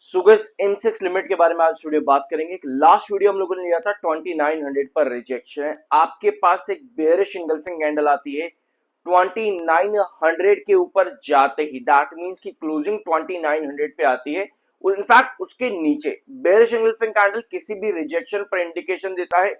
सुगस M6 limit के बारे में आज वीडियो बात करेंगे। लास्ट वीडियो हम लोगों ने लिया था 2900 पर रिजेक्शन है। आपके पास एक बेयरिश इंगल्फिंग कैंडल आती है 2900 के ऊपर जाते ही, दैट मींस की क्लोजिंग 2900 पे आती है। इनफैक्ट उसके नीचे बेयरिश इंगल्फिंग कैंडल किसी भी रिजेक्शन पर इंडिकेशन देता है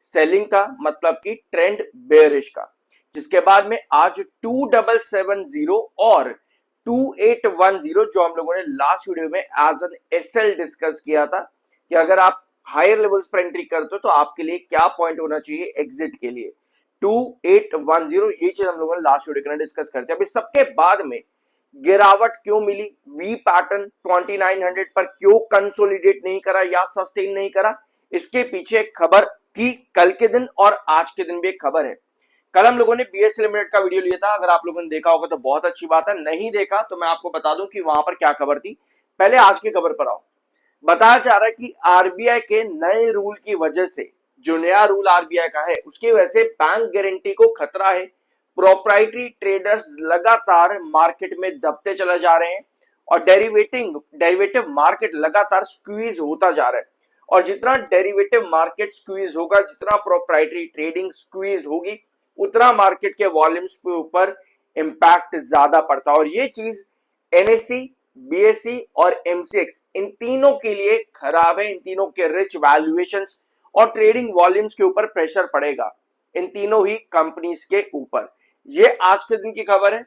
सेलिंग का, मतलब कि ट्रेंड बेयरिश का। जिसके बाद में आज 2770 और 2810 जो हम लोगों ने लास्ट वीडियो में एज एन एसएल डिस्कस किया था कि अगर आप हायर लेवल्स पर एंट्री करते हो तो आपके लिए क्या पॉइंट होना चाहिए एग्जिट के लिए। 2810 ये चीज हम लोगों ने लास्ट वीडियो में डिस्कस करते हैं। अभी सबके बाद में गिरावट क्यों मिली, वी पैटर्न 2900 पर क्यों कंसोलिडेट नहीं करा या सस्टेन नहीं करा, इसके पीछे एक खबर थी कल के दिन और आज के दिन भी एक खबर है। कल हम लोगों ने बीएससी लिमिटेड का वीडियो लिया था, अगर आप लोगों ने देखा होगा तो बहुत अच्छी बात है, नहीं देखा तो मैं आपको बता दूं कि वहां पर क्या खबर थी। पहले आज की खबर पर आओ। बताया जा रहा है कि आरबीआई के नए रूल की वजह से, जो नया रूल आरबीआई का है उसकी वजह से बैंक गारंटी को खतरा है। प्रोप्राइटरी ट्रेडर्स लगातार मार्केट में दबते चले जा रहे हैं और डेरिवेटिव मार्केट लगातार स्क्वीज होता जा रहा है। और जितना डेरिवेटिव मार्केट स्क्वीज होगा, जितना प्रोप्राइटरी ट्रेडिंग स्क्वीज होगी, उतना मार्केट के वॉल्यूम्स के ऊपर इंपैक्ट ज्यादा पड़ता है। और ये चीज एनएससी, बीएससी और एमसीएक्स इन तीनों के लिए खराब है। इन तीनों के रिच वैल्यूएशंस और ट्रेडिंग वॉल्यूम्स के ऊपर प्रेशर पड़ेगा, इन तीनों ही कंपनीज के ऊपर। ये आज के दिन की खबर है।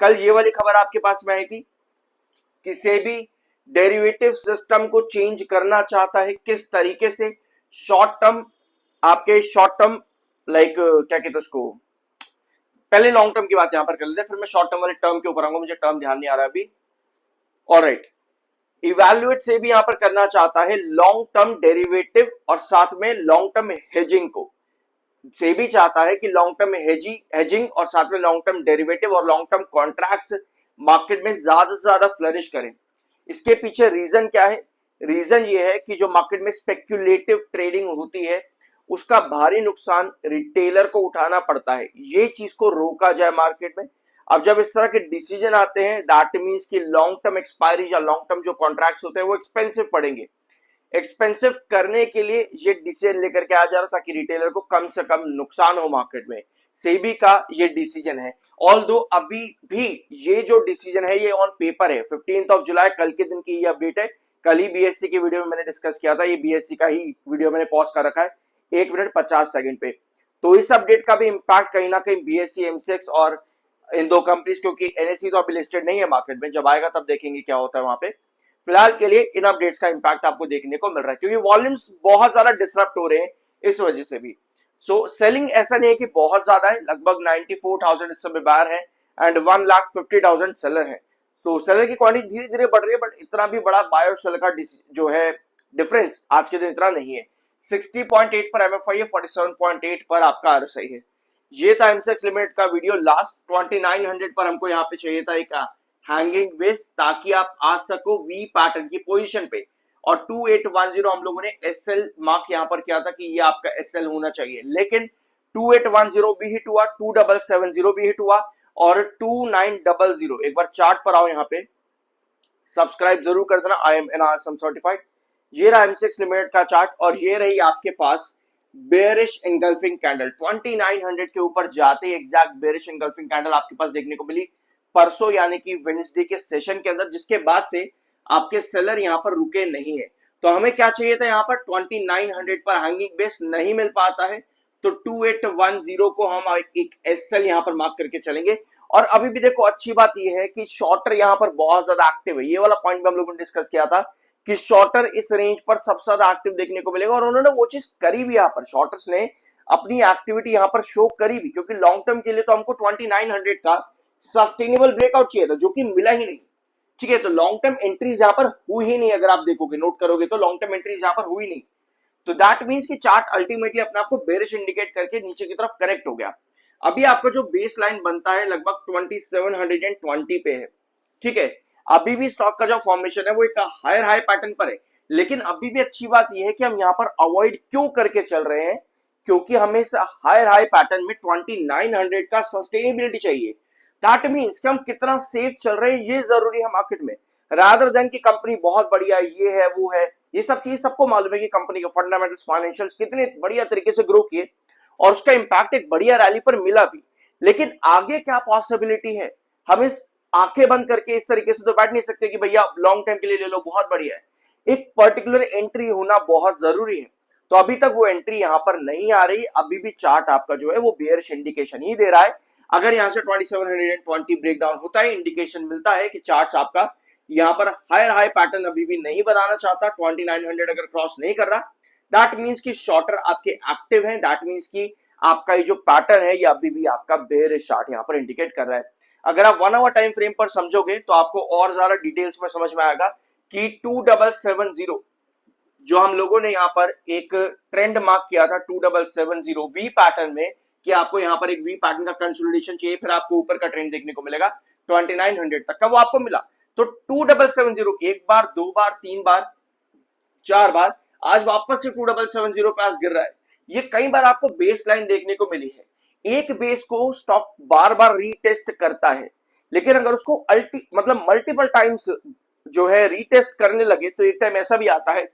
कल ये वाली खबर आपके पास में आई थी कि सेबी डेरिवेटिव सिस्टम को चेंज करना चाहता है। किस तरीके से? शॉर्ट टर्म लाइक क्या कहते हैं उसको, पहले लॉन्ग टर्म की बात यहां पर कर लेते हैं, फिर मैं शॉर्ट टर्म वाले टर्म के ऊपर आऊंगा, मुझे टर्म ध्यान नहीं आ रहा अभी। ऑलराइट, इवैल्यूएट से भी यहां पर करना चाहता है लॉन्ग टर्म डेरिवेटिव और साथ में लॉन्ग टर्म हेजिंग को। से भी चाहता है कि लॉन्ग टर्म हेजिंग और साथ में लॉन्ग टर्म डेरिवेटिव और लॉन्ग टर्म कॉन्ट्रैक्ट्स मार्केट में ज्यादा से ज्यादा फ्लरिश करें। इसके पीछे रीजन क्या है? रीजन ये है कि जो मार्केट में स्पेक्यूलेटिव ट्रेडिंग होती है उसका भारी नुकसान रिटेलर को उठाना पड़ता है। ये चीज को रोका जाए मार्केट में। अब जब इस तरह के डिसीजन आते हैं, दैट मींस कि लॉन्ग टर्म एक्सपायरी या लॉन्ग टर्म जो कॉन्ट्रैक्ट्स होते हैं वो एक्सपेंसिव पड़ेंगे। एक्सपेंसिव करने के लिए ये डिसीजन लेकर के आ जा रहा था कि रिटेलर को कम से कम नुकसान हो मार्केट में। सेबी का ये डिसीजन है। ऑल्दो अभी भी ये जो डिसीजन है ये ऑन पेपर है। 15 जुलाई कल के दिन की ये अपडेट है। कल ही बीएससी की वीडियो में मैंने डिस्कस किया था, ये बीएससी का ही वीडियो मैंने पॉज कर रखा है 1 मिनट 50 सेकंड पे। तो इस अपडेट का भी इंपैक्ट कहीं ना कहीं बीएससी, एमसीएक्स और इन दो कंपनीज, क्योंकि एनएससी तो अभी लिस्टेड नहीं है मार्केट में, जब आएगा तब देखेंगे क्या होता है वहां पे। फिलहाल के लिए इन अपडेट्स का इंपैक्ट आपको देखने को मिल रहा है क्योंकि वॉल्यूम्स बहुत ज्यादा डिसरप्ट हो रहे हैं इस वजह से भी। सो सेलिंग ऐसा नहीं है कि बहुत ज्यादा है, लगभग 94,000 इस समय बायर है एंड 1,50,000 सेलर है। तो सेलर की क्वांटिटी धीरे धीरे बढ़ रही है, बट इतना भी बड़ा बाय और सेलर का जो है डिफरेंस आज के दिन इतना नहीं है। 60.8 पर एमएफआई है, 47.8 पर आपका आरएसआई है। ये था एमसेक्स लिमिटेड का वीडियो। लास्ट 2900 पर हमको यहाँ पे चाहिए था एक हैंगिंग बेस, ताकि आप आ सको वी पैटर्न की पोजीशन पे। और 2810 हम लोगों ने एसएल मार्क यहां पर किया था कि ये आपका एसएल होना चाहिए, लेकिन 2810 भी हिट हुआ, 2770 भी हिट हुआ और 2900। एक बार चार्ट पर आओ, यहाँ पे सब्सक्राइब जरूर कर देना, आई एम एनआरएसएम सर्टिफाइड। ये रहा एमसेक्स लिमिटेड का चार्ट और ये रही आपके पास बेयरिश एंगल्फिंग कैंडल। 2900 के ऊपर जाते एग्जैक्ट बेयरिश एंगल्फिंग कैंडल आपके पास देखने को मिली परसों, यानी कि वेडनेसडे के सेशन के अंदर, जिसके बाद से आपके सेलर यहां पर रुके नहीं है। तो हमें क्या चाहिए था? यहां पर 2900 पर हैंगिंग बेस नहीं मिल पाता है तो 2810 को हम एक एसएल यहां पर मार्क करके चलेंगे। और अभी भी देखो, अच्छी बात यह है कि शॉर्टर यहां पर बहुत ज्यादा एक्टिव है। ये वाला पॉइंट भी हम लोगों ने डिस्कस किया था कि शॉर्टर इस रेंज पर सबसे ज्यादा एक्टिव देखने को मिलेगा और उन्होंने वो चीज करी भी। यहां पर शॉर्टर्स ने अपनी एक्टिविटी यहां पर शो करी भी, क्योंकि लॉन्ग टर्म के लिए तो हमको 2900 का सस्टेनेबल ब्रेकआउट चाहिए था, जो कि मिला ही नहीं। ठीक है, तो लॉन्ग टर्म एंट्रीज यहां पर हुई ही नहीं। अगर आप देखोगे, नोट करोगे तो लॉन्ग टर्म एंट्रीज यहां पर हुई नहीं। तो दैट मींस कि चार्ट अल्टीमेटली अपने आप को बेरिश इंडिकेट करके नीचे की तरफ करेक्ट हो गया। अभी आपका जो बेस लाइन बनता है लगभग 2720 पे है। ठीक है, अभी भी स्टॉक का जो फॉर्मेशन है वो एक हायर हाई पैटर्न पर है, लेकिन अभी भी अच्छी बात यह है कि हम यहां पर अवॉइड क्यों करके चल रहे हैं, क्योंकि हमें इस हायर हाई पैटर्न में 2900 का सस्टेनेबिलिटी चाहिए। दैट मींस कि हम कितना सेफ चल रहे हैं ये जरूरी है मार्केट में। रादर देन की कंपनी बहुत बढ़िया ये है वो है। ये सब चीज सबको मालूम है कि कंपनी के फंडामेंटल्स फाइनेंशियल्स कितने बढ़िया तरीके से ग्रो किए और उसका इंपैक्ट एक बढ़िया रैली पर मिला भी। लेकिन आगे क्या पॉसिबिलिटी है, हम इस आंखें बंद करके इस तरीके से तो बैठ नहीं सकते कि भैया लॉन्ग टाइम के लिए ले लो बहुत बढ़िया है। एक पर्टिकुलर एंट्री होना बहुत जरूरी है। तो अभी तक वो एंट्री यहां पर नहीं आ रही, अभी भी चार्ट आपका जो है वो बेयरिश इंडिकेशन ही दे रहा है। अगर यहां से 2720 ब्रेकडाउन होता है, इंडिकेशन मिलता है कि चार्ट आपका यहां पर हायर हाई पैटर्न अभी भी नहीं बनाना चाहता, 2900 अगर क्रॉस नहीं कर रहा, दैट मींस कि शॉर्टर आपके एक्टिव हैं, दैट मींस कि आपका ये जो पैटर्न है ये अभी भी आपका बेयरिश चार्ट यहां पर इंडिकेट कर रहा है। अगर आप 1 आवर टाइम फ्रेम पर समझोगे तो आपको और ज्यादा डिटेल्स में समझ में आएगा कि 2770 जो हम लोगों ने यहाँ पर एक ट्रेंड मार्क किया था 2770 वी पैटर्न में, कि आपको यहाँ पर एक वी पैटर्न का कंसोलिडेशन चाहिए, फिर आपको ऊपर का ट्रेंड देखने को मिलेगा 2900 तक का, वो आपको मिला। तो 2770 एक बार, दो बार, तीन बार, चार बार, आज वापस से 2770 पे आज गिर रहा है। ये कई बार आपको बेस लाइन देखने को मिली है। एक बेस को स्टॉक बार बार रीटेस्ट करता है, लेकिन अगर उसको मतलब मल्टीपल टाइम्स जो है रीटेस्ट करने लगे तो एक टाइम ऐसा भी आता है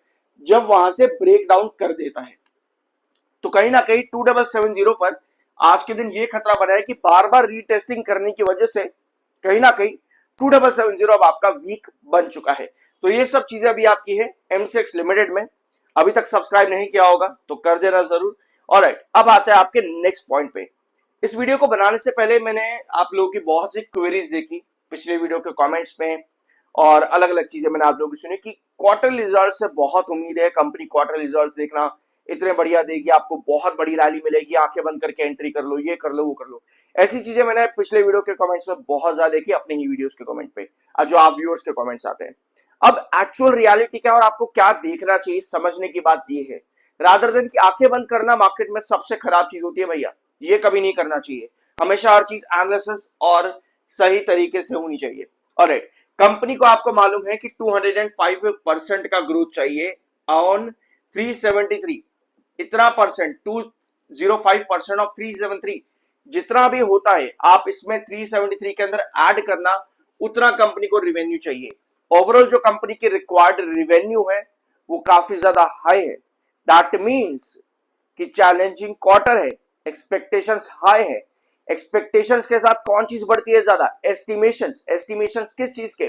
जब वहां से ब्रेक डाउन कर देता है। तो कहीं ना कहीं 2770 पर आज के दिन ये खतरा बना है कि बार बार रीटेस्टिंग करने की वजह से कहीं ना कहीं 2770 अब आपका वीक बन चुका है। तो ये सब चीजें अभी आपकी है एमसीएक्स लिमिटेड में। अभी तक सब्सक्राइब नहीं किया होगा तो कर देना जरूर। ऑलराइट, अब आते हैं आपके नेक्स्ट पॉइंट पे। इस वीडियो को बनाने से पहले मैंने आप लोगों की बहुत सी क्वेरीज देखी पिछले वीडियो के कमेंट्स में, और अलग अलग चीजें मैंने आप लोगों की सुनी कि क्वार्टर रिजल्ट से बहुत उम्मीद है, कंपनी क्वार्टर रिजल्ट देखना इतने बढ़िया देगी, आपको बहुत बड़ी रैली मिलेगी, आंखें बंद करके एंट्री कर लो, ये कर लो, वो कर लो। ऐसी चीजें मैंने पिछले वीडियो के कमेंट्स में बहुत ज्यादा देखी, अपने ही वीडियोस के कमेंट पे, जो आप व्यूअर्स के कमेंट्स आते हैं। अब एक्चुअल रियलिटी क्या और आपको क्या देखना चाहिए, समझने की बात ये है। रादर देन कि आंखें बंद करना मार्केट में सबसे खराब चीज होती है भैया, ये कभी नहीं करना चाहिए। हमेशा हर चीज एनालिसिस और सही तरीके से होनी चाहिए। ऑलराइट, कंपनी को आपको मालूम है कि 205% का ग्रोथ चाहिए ऑन 373, इतना परसेंट 205% ऑफ 373 जितना भी होता है आप इसमें 373 के अंदर ऐड करना, उतना कंपनी को रिवेन्यू चाहिए। ओवरऑल जो कंपनी की रिक्वायर्ड रिवेन्यू है वो काफी ज्यादा हाई है। दैट मींस कि चैलेंजिंग क्वार्टर है, एक्सपेक्टेशंस हाई है। एक्सपेक्टेशंस के साथ कौन चीज बढ़ती है ज्यादा, एस्टिमेशंस। एस्टिमेशंस किस चीज के,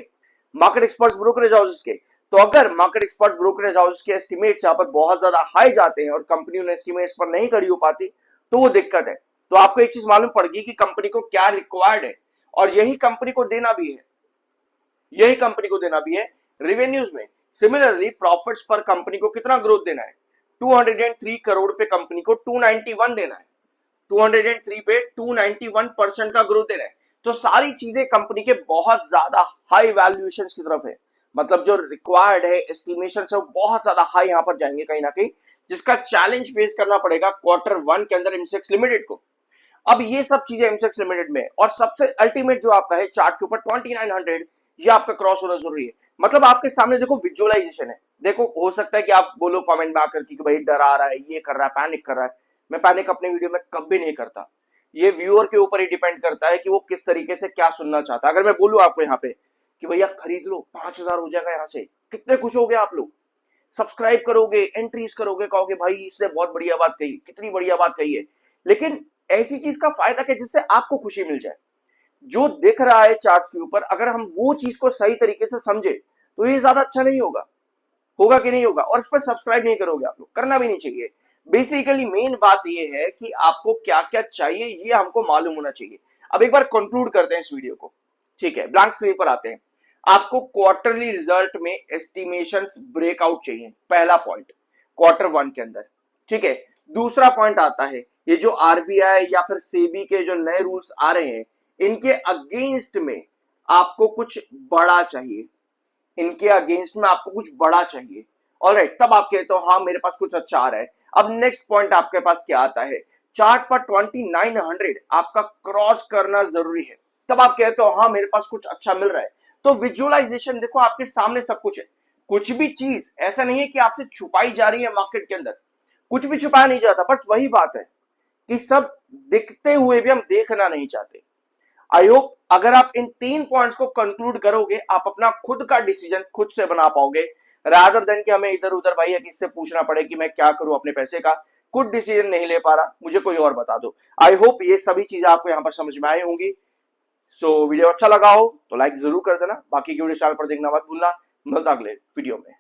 मार्केट एक्सपर्ट्स ब्रोकरेज हाउसेस के। तो अगर मार्केट एक्सपर्ट्स ब्रोकरेज हाउसेस के एस्टिमेट्स यहां पर बहुत ज्यादा हाई जाते हैं और कंपनी उन एस्टिमेट्स पर नहीं खड़ी हो पाती तो वो दिक्कत है। तो आपको एक चीज मालूम पड़ेगी कि कंपनी को क्या रिक्वायर्ड है, और यही कंपनी को देना भी है, यही कंपनी को देना भी है रिवेन्यूज में। सिमिलरली प्रॉफिट्स पर कंपनी को कितना ग्रोथ देना है, 203 करोड़ पे कंपनी को 291 देना है, 203 पे 291% का ग्रोथ देना है। तो सारी चीजें कंपनी के बहुत ज्यादा हाई वैल्यूएशन की तरफ है, मतलब जो रिक्वायर्ड है एस्टिमेशन है वो बहुत ज्यादा हाई यहां पर जाएंगे कहीं ना कहीं, जिसका चैलेंज फेस करना पड़ेगा क्वार्टर वन के अंदर एमसेक्स लिमिटेड को। अब ये सब चीजें एमसेक्स लिमिटेड में, और सबसे अल्टीमेट जो आपका है चार्ट के ऊपर 2900, ये आपका क्रॉस होना जरूरी है। मतलब आपके सामने देखो विजुअलाइजेशन है। देखो हो सकता है कि आप बोलो कमेंट में आकर कि भाई डरा रहा है, ये कर रहा है, पैनिक कर रहा है। मैं पैनिक अपने वीडियो में कभी नहीं करता, ये व्यूअर के ऊपर ही डिपेंड करता है कि वो किस तरीके से क्या सुनना चाहता है। अगर मैं बोलूं आपको यहाँ पे कि भैया खरीद लो 5000 हो जाएगा, यहाँ से कितने खुश हो गए आप लोग, सब्सक्राइब करोगे, एंट्रीज करोगे, कहोगे भाई इसने बहुत बढ़िया बात कही, कितनी बढ़िया बात कही है। लेकिन ऐसी चीज का फायदा क्या जिससे आपको खुशी मिल जाए, जो दिख रहा है चार्ट्स के ऊपर, अगर हम वो चीज को सही तरीके से समझे तो ये ज्यादा अच्छा नहीं होगा। होगा कि नहीं होगा, और इस पर सब्सक्राइब नहीं करोगे आप लोग, करना भी नहीं चाहिए। बेसिकली मेन बात ये है कि आपको क्या क्या चाहिए ये हमको मालूम होना चाहिए। अब एक बार कंक्लूड करते हैं इस वीडियो को, ठीक है, ब्लैंक स्क्रीन पर आते हैं। आपको क्वार्टरली रिजल्ट में एस्टिमेशंस ब्रेकआउट चाहिए, पहला पॉइंट क्वार्टर वन के अंदर, ठीक है। दूसरा पॉइंट आता है ये जो आरबीआई या फिर सेबी के जो नए रूल्स आ रहे हैं इनके अगेंस्ट में आपको कुछ बड़ा चाहिए, इनके अगेंस्ट में आपको कुछ बड़ा चाहिए। ऑलराइट, तब आप कहते हो हाँ मेरे पास कुछ अच्छा आ रहा है। अब नेक्स्ट पॉइंट आपके पास क्या आता है, चार्ट पर 2900 आपका क्रॉस करना जरूरी है, तब आप कहते हो हाँ मेरे पास कुछ अच्छा मिल रहा है। तो विजुअलाइजेशन देखो आपके सामने सब कुछ है, कुछ भी चीज ऐसा नहीं है कि आपसे छुपाई जा रही है मार्केट के अंदर, कुछ भी छुपाया नहीं जाता। बस वही बात है कि सब दिखते हुए भी हम देखना नहीं चाहते। आई होप अगर आप इन 3 पॉइंट्स को कंक्लूड करोगे, आप अपना खुद का डिसीजन खुद से बना पाओगे, रादर देन कि हमें इधर उधर भाई किससे पूछना पड़े कि मैं क्या करूं अपने पैसे का। खुद डिसीजन नहीं ले पा रहा, मुझे कोई और बता दो। आई होप ये सभी चीजें आपको यहां पर समझ में आई होंगी। सो वीडियो अच्छा लगा हो तो लाइक जरूर कर देना, बाकी की वीडियो चैनल पर देखना मत भूलना। मिलता अगले वीडियो में।